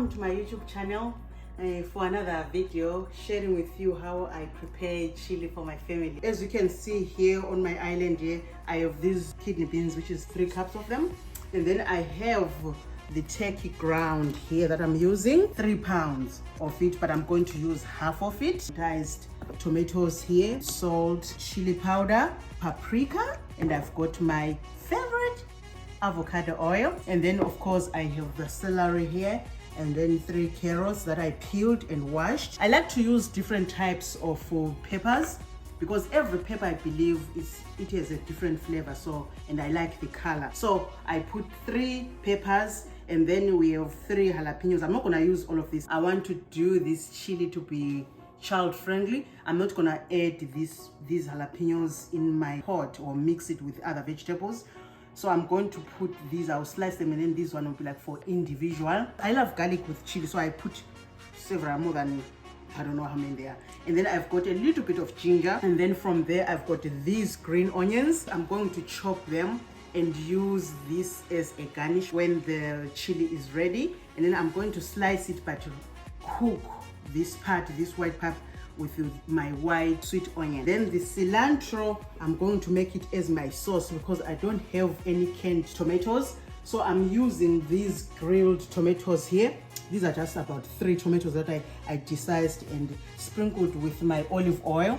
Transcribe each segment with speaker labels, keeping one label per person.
Speaker 1: welcome to my YouTube channel for another video sharing with you how I prepare chili for my family. As you can see here on my island here, I have these kidney beans, which is 3 cups of them, and then I have the turkey ground here that I'm using, 3 pounds of it, but I'm going to use half of it. Diced tomatoes here, salt, chili powder, paprika, and I've got my favorite avocado oil, and then of course I have the celery here, and then 3 carrots that I peeled and washed. I like to use different types of peppers because every pepper, I believe, it has a different flavor, so, and I like the color. So I put 3 peppers, and then we have 3 jalapenos. I'm not gonna use all of this. I want to do this chili to be child friendly. I'm not gonna add these jalapenos in my pot or mix it with other vegetables. So I'm going to put these, I'll slice them, and then this one will be like for individual. I love garlic with chili, so I put several, more than, I don't know how many there are. And then I've got a little bit of ginger, and then from there I've got these green onions. I'm going to chop them and use this as a garnish when the chili is ready. And then I'm going to slice it, but cook this part, this white part, with my white sweet onion. Then the cilantro, I'm going to make it as my sauce because I don't have any canned tomatoes. So I'm using these grilled tomatoes here. These are just about 3 tomatoes that I decised and sprinkled with my olive oil.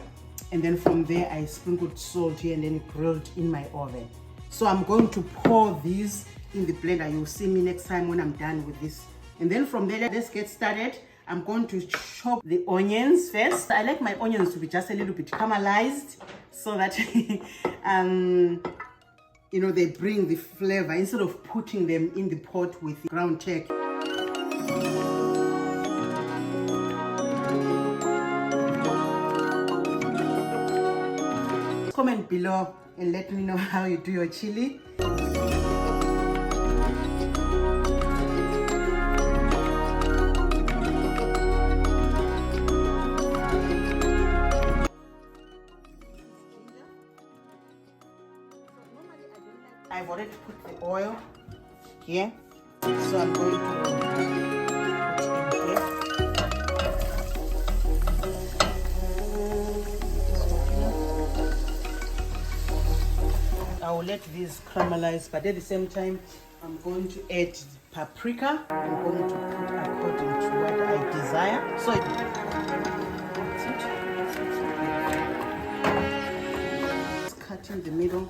Speaker 1: And then from there I sprinkled salt here and then grilled in my oven. So I'm going to pour these in the blender. You'll see me next time when I'm done with this. And then from there, let's get started. I'm going to chop the onions first. I like my onions to be just a little bit caramelized so that you know, they bring the flavor instead of putting them in the pot with the ground turkey. Comment below and let me know how you do your chili. I've already put the oil here, so I'm going to put it in here. I will let these caramelize, but at the same time, I'm going to add paprika. I'm going to put according to what I desire. So it's cut in the middle.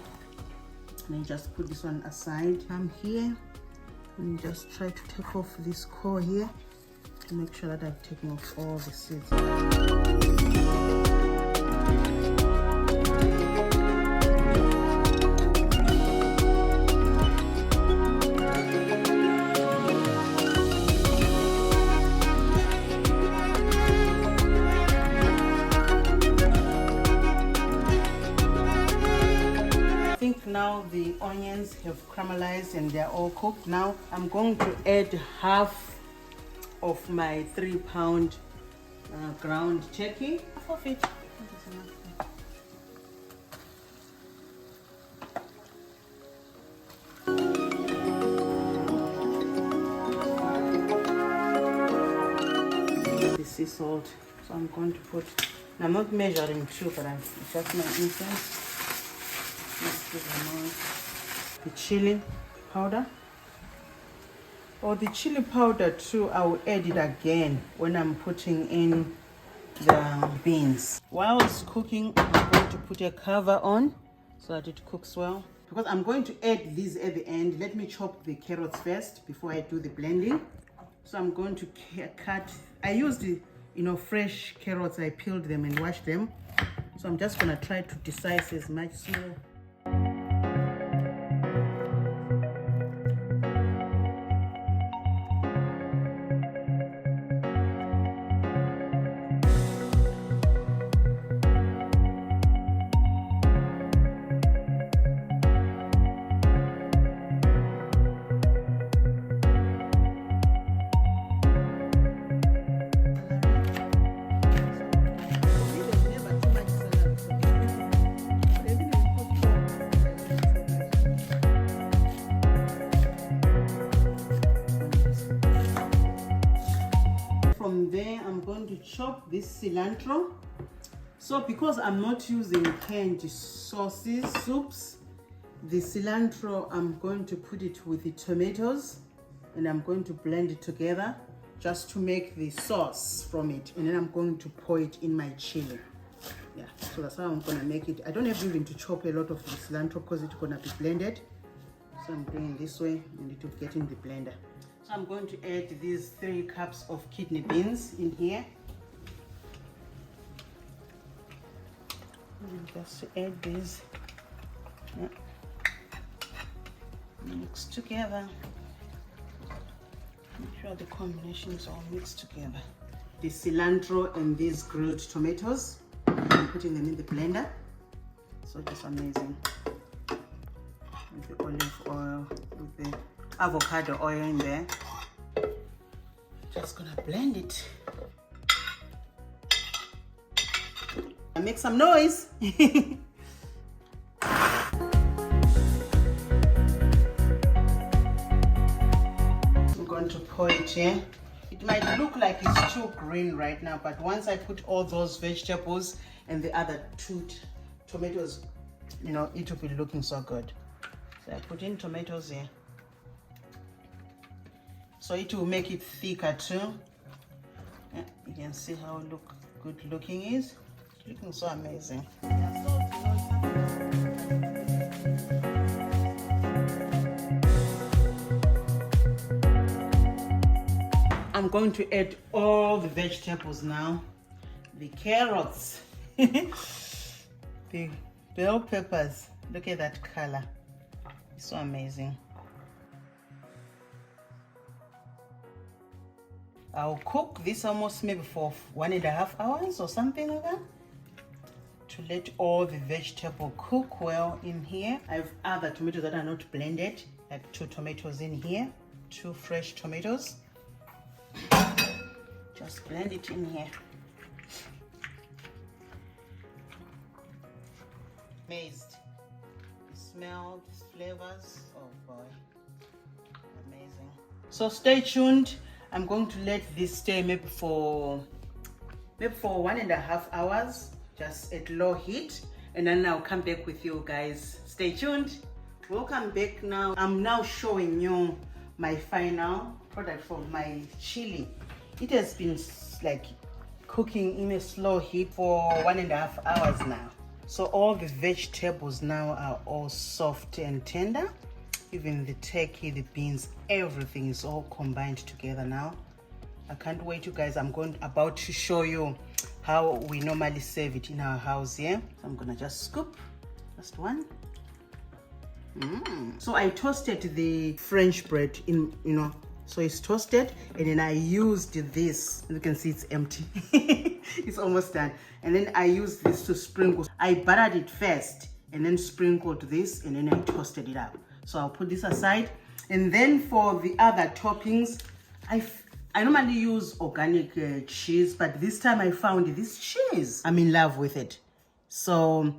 Speaker 1: And then just put this one aside. I'm here and just try to take off this core here to make sure that I've taken off all the seeds. Now the onions have caramelized and they're all cooked. Now I'm going to add half of my 3 pound ground turkey. Half of it. The sea salt. So I'm going to put, and I'm not measuring too, but it's just my instance. The chili powder, or the chili powder too, I will add it again when I'm putting in the beans. While it's cooking, I'm going to put a cover on so that it cooks well, because I'm going to add these at the end. Let me chop the carrots first before I do the blending. So I'm going to cut, I used the fresh carrots. I peeled them and washed them, so I'm just going to try to dice as much so. chop this cilantro. So because I'm not using canned sauces, soups, the cilantro, I'm going to put it with the tomatoes and I'm going to blend it together just to make the sauce from it. And then I'm going to pour it in my chili. Yeah, so that's how I'm gonna make it. I don't have even to chop a lot of the cilantro because it's gonna be blended. So I'm doing this way and it will get in the blender. So I'm going to add these 3 cups of kidney beans in here. And just add these. Yeah. Mix together. Make sure the combinations all mixed together. The cilantro and these grilled tomatoes, I'm putting them in the blender. So just amazing. With the olive oil, with the avocado oil in there. Just gonna blend it. And make some noise. To pour it here. It might look like it's too green right now, but once I put all those vegetables and the other 2 tomatoes, you know, it will be looking so good. So I put in tomatoes here, so it will make it thicker too. Yeah, you can see how good looking is. It's looking so amazing. I'm going to add all the vegetables now. The carrots, the bell peppers. Look at that color. It's so amazing. I'll cook this almost maybe for 1.5 hours or something like that, to let all the vegetable cook well in here. I have other tomatoes that are not blended, like 2 tomatoes in here, 2 fresh tomatoes. Just blend it in here. Amazed. The smell, the flavors. Oh boy. Amazing. So stay tuned. I'm going to let this stay maybe for 1.5 hours, just at low heat, and then I'll come back with you guys. Stay tuned. Welcome back now. I'm now showing you my final product for my chili. It has been like cooking in a slow heat for 1.5 hours now. So all the vegetables now are all soft and tender. Even the turkey, the beans, everything is all combined together now. I can't wait, you guys. I'm about to show you how we normally serve it in our house here. So I'm gonna just scoop just one. So I toasted the French bread in, you know, so it's toasted, and then I used this. You can see it's empty. It's almost done. And then I used this to sprinkle. I buttered it first and then sprinkled this, and then I toasted it up. So I'll put this aside. And then for the other toppings, I normally use organic cheese, but this time I found this cheese. I'm in love with it. So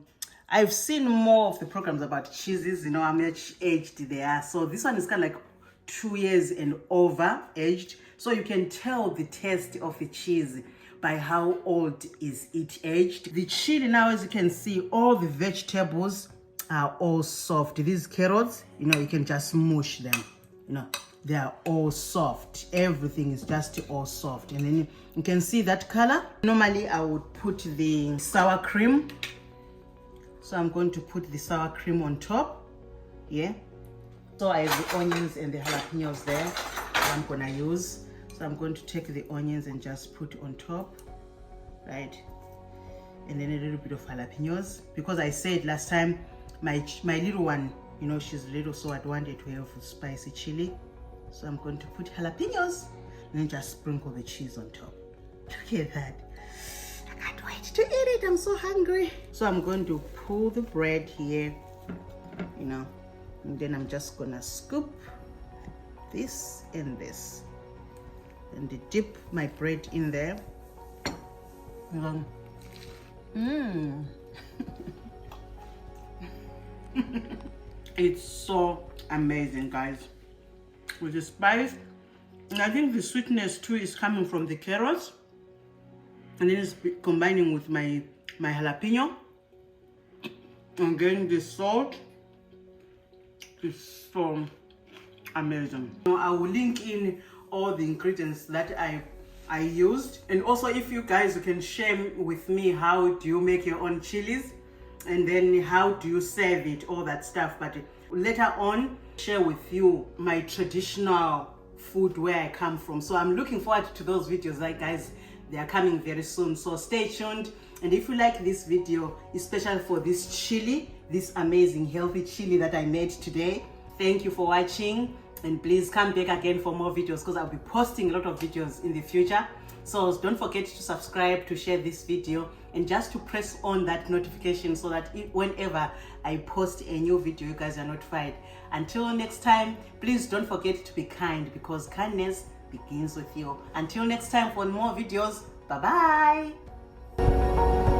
Speaker 1: I've seen more of the programs about cheeses, you know, how much aged they are. So this one is kind of like 2 years and over aged. So you can tell the taste of the cheese by how old is it aged. The chili now, as you can see, all the vegetables are all soft. These carrots, you know, you can just mush them, you know, they are all soft. Everything is just all soft. And then you can see that color. Normally I would put the sour cream. So I'm going to put the sour cream on top. Yeah. So I have the onions and the jalapenos there I'm gonna use. So I'm going to take the onions and just put on top, right? And then a little bit of jalapenos, because I said last time my little one, you know, she's little, so I'd wanted to have spicy chili. So I'm going to put jalapenos and then just sprinkle the cheese on top. Look at that. I can't wait to eat it. I'm so hungry. So I'm going to pull the bread here, you know, and then I'm just gonna scoop this and this and dip my bread in there. It's so amazing, guys, with the spice. And I think the sweetness too is coming from the carrots. and then it's combining with my jalapeno. And getting the salt is so amazing. I will link in all the ingredients that I used, and also if you guys can share with me how do you make your own chilies, and then how do you serve it, all that stuff. But later on, share with you my traditional food where I come from. So I'm looking forward to those videos, like guys, they are coming very soon, so stay tuned. And if you like this video, especially for this chili, this amazing healthy chili that I made today, thank you for watching, and please come back again for more videos, because I'll be posting a lot of videos in the future. So don't forget to subscribe, to share this video, and just to press on that notification so that whenever I post a new video, you guys are notified. Until next time, please don't forget to be kind, because kindness begins with you. Until next time for more videos, bye bye.